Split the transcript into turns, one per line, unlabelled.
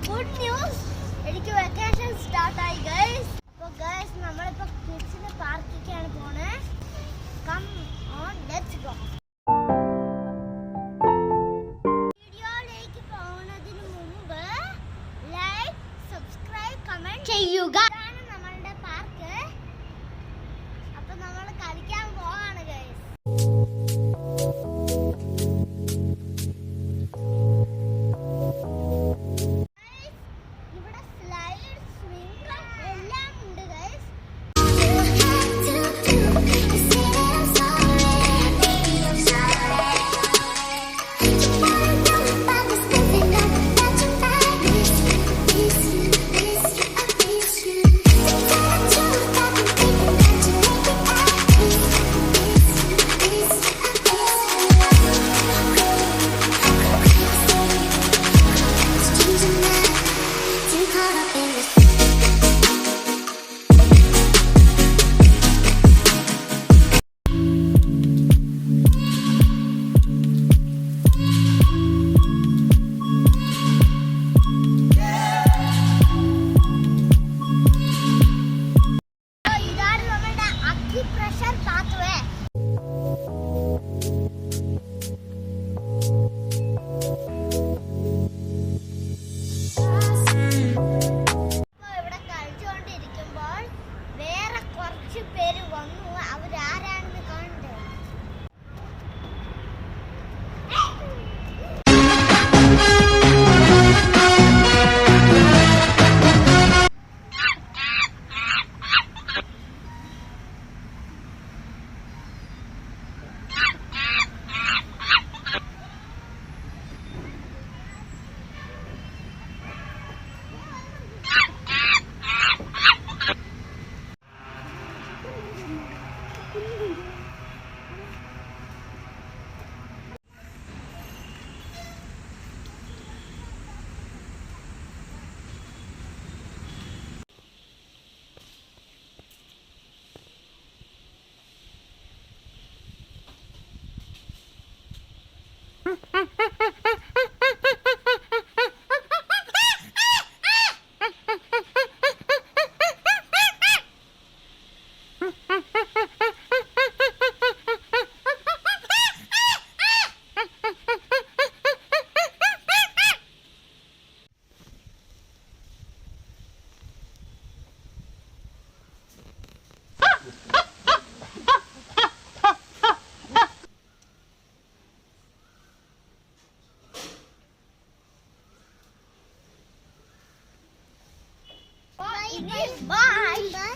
Good news. എനിക്ക് vacation start ആയി guys. അപ്പോൾ ഗൈസ് നമ്മളിപ്പോൾ കിഡ്സിന്റെ പാർക്കിലേക്കാണ് പോണേ. Come on let's go. വീഡിയോയിലേക്ക് പോകുന്നതിന് മുമ്പ് ലൈക്ക്, സബ്സ്ക്രൈബ്, കമന്റ് ചെയ്യുക. ഇതാണ് നമ്മളുടെ പാർക്ക്. അപ്പോൾ നമ്മൾ കളിക്കാൻ പോവാണ് ഗൈസ്. Bye.